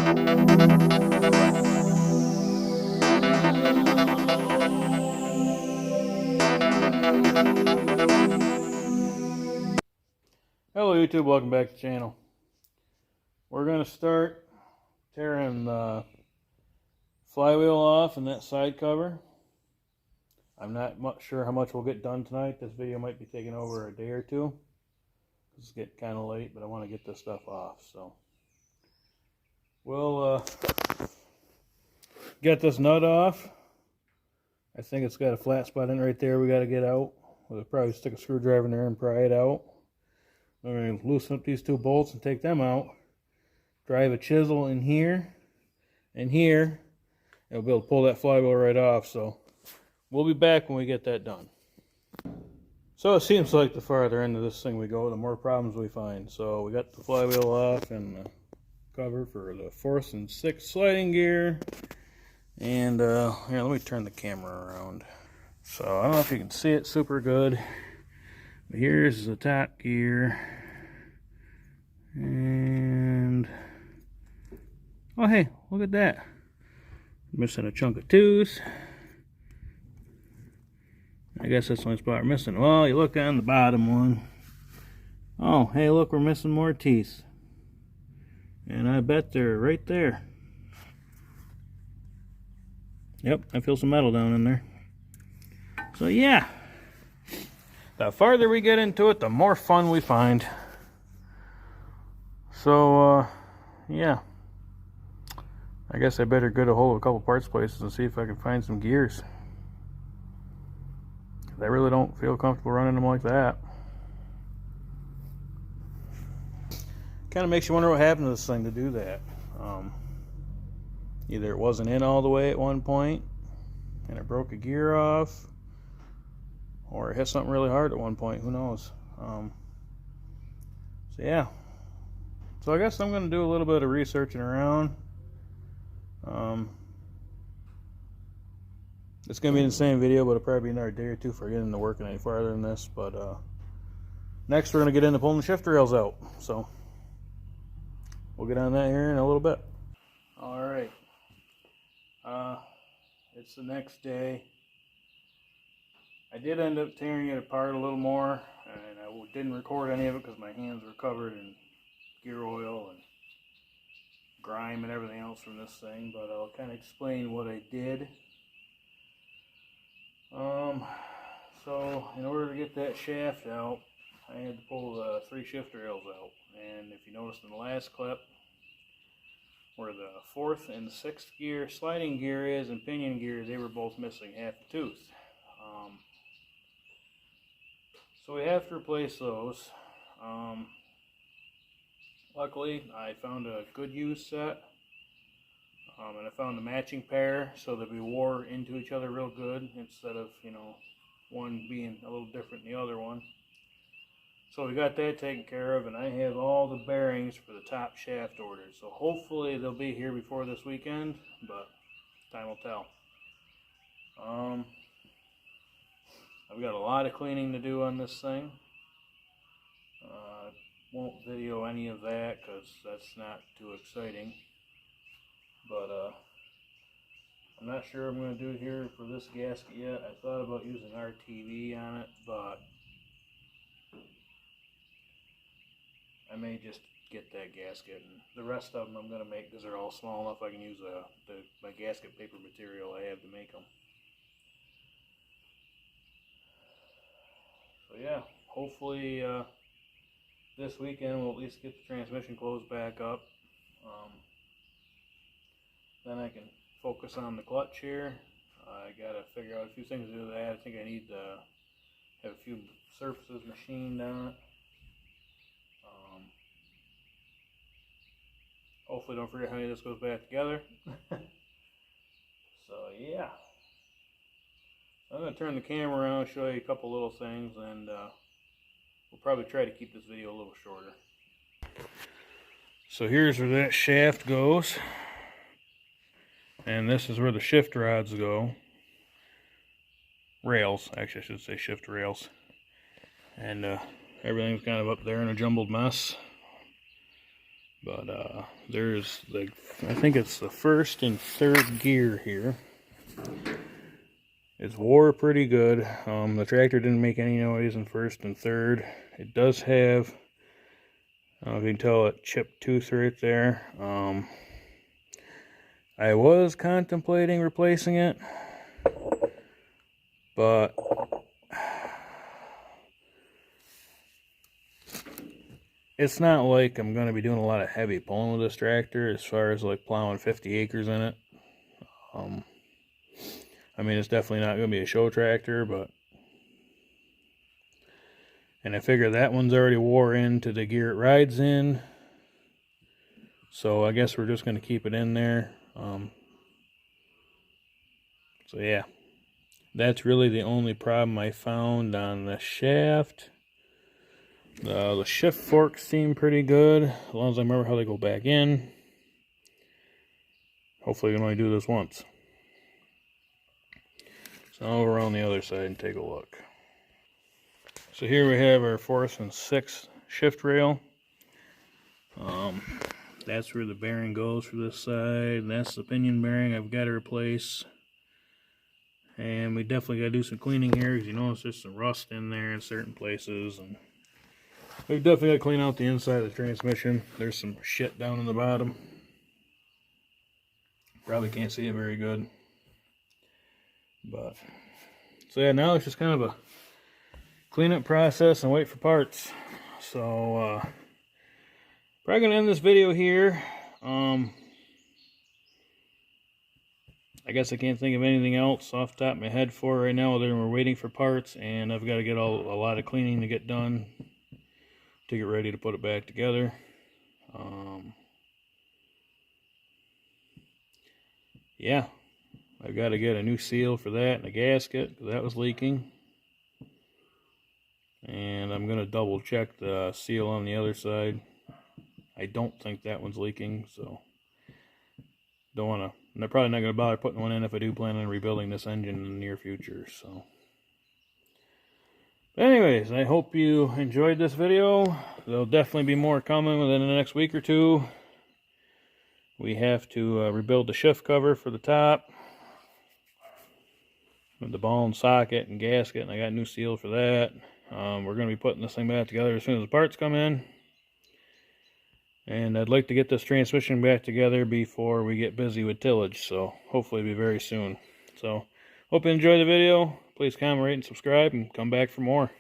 Hello YouTube, welcome back to the channel. We're going to start tearing the flywheel off and that side cover. I'm not sure how much we'll get done tonight. This video might be taking over a day or two. It's getting kind of late, but I want to get this stuff off. So we'll get this nut off. I think it's got a flat spot in right there we got to get out. We'll probably stick a screwdriver in there and pry it out. We're going to loosen up these two bolts and take them out. Drive a chisel in here and here. It'll be able to pull that flywheel right off. So we'll be back when we get that done. So it seems like the farther into this thing we go, the more problems we find. So we got the flywheel off and the cover for the 4th and 6th sliding gear. And here, let me turn the camera around. So I don't know if you can see it super good. But here's the top gear, and oh hey, look at that, missing a chunk of tooth. I guess that's the only spot we're missing. Well, you look on the bottom one. Oh hey, look, we're missing more teeth, and I bet they're right there. Yep, I feel some metal down in there. So yeah, the farther we get into it, the more fun we find. So, yeah. I guess I better get a hold of a couple parts places and see if I can find some gears. I really don't feel comfortable running them like that. Kind of makes you wonder what happened to this thing to do that. Either it wasn't in all the way at one point and it broke a gear off, or it hit something really hard at one point, who knows. So yeah, so I guess I'm going to do a little bit of researching around. It's going to be in the same video, but it'll probably be another day or two before I get into working any farther than this. But next we're going to get into pulling the shift rails out, so we'll get on that here in a little bit. Alright, it's the next day. I did end up tearing it apart a little more, and I didn't record any of it because my hands were covered in gear oil and grime and everything else from this thing, but I'll kind of explain what I did. So in order to get that shaft out, I had to pull the 3 shift rails out, and if you noticed in the last clip, where the 4th and 6th gear sliding gear is and pinion gear, they were both missing half a tooth. So we have to replace those. Luckily, I found a good used set, and I found a matching pair so that we wore into each other real good instead of, you know, one being a little different than the other one. So we got that taken care of, and I have all the bearings for the top shaft ordered. So hopefully they'll be here before this weekend, but time will tell. I've got a lot of cleaning to do on this thing. Won't video any of that because that's not too exciting. But I'm not sure I'm going to do it here for this gasket yet. I thought about using RTV on it, but I may just get that gasket. And the rest of them I'm going to make because they're all small enough I can use my gasket paper material I have to make them. So yeah, hopefully this weekend we'll at least get the transmission closed back up. Then I can focus on the clutch here. I gotta figure out a few things to do with that. I think I need to have a few surfaces machined on it. Hopefully don't forget how any of this goes back together. So yeah, I'm going to turn the camera around, show you a couple little things, and we'll probably try to keep this video a little shorter. So here's where that shaft goes, and this is where the shift rods go. Rails, actually I should say shift rails. And everything's kind of up there in a jumbled mess. But there's the, I think it's the first and third gear here. It's wore pretty good. The tractor didn't make any noise in first and third. It does have, I don't know if you can tell, a chipped tooth right there. I was contemplating replacing it, but it's not like I'm going to be doing a lot of heavy pulling with this tractor as far as like plowing 50 acres in it. I mean, it's definitely not going to be a show tractor, but... And I figure that one's already wore into the gear it rides in. So I guess we're just going to keep it in there. So yeah, that's really the only problem I found on the shaft. The shift forks seem pretty good, as long as I remember how they go back in. Hopefully I can only do this once. So I'll go around the other side and take a look. So here we have our 4th and 6th shift rail. That's where the bearing goes for this side. That's the pinion bearing I've got to replace. And we definitely got to do some cleaning here, because you notice there's some rust in there in certain places. And we've definitely got to clean out the inside of the transmission. There's some shit down in the bottom. Probably can't see it very good. But, so yeah, now it's just kind of a cleanup process and wait for parts. So, probably going to end this video here. I guess I can't think of anything else off the top of my head for right now, other than we're waiting for parts, and I've got to get a lot of cleaning to get done to get ready to put it back together. Yeah, I've got to get a new seal for that and a gasket, because that was leaking. And I'm going to double check the seal on the other side. I don't think that one's leaking, so don't want to. I'm probably not going to bother putting one in if I do plan on rebuilding this engine in the near future. So, but anyways, I hope you enjoyed this video. There'll definitely be more coming within the next week or two. We have to rebuild the shift cover for the top with the ball and socket and gasket, and I got a new seal for that. We're going to be putting this thing back together as soon as the parts come in. And I'd like to get this transmission back together before we get busy with tillage, so hopefully it'll be very soon. So, hope you enjoyed the video. Please comment, rate, and subscribe, and come back for more.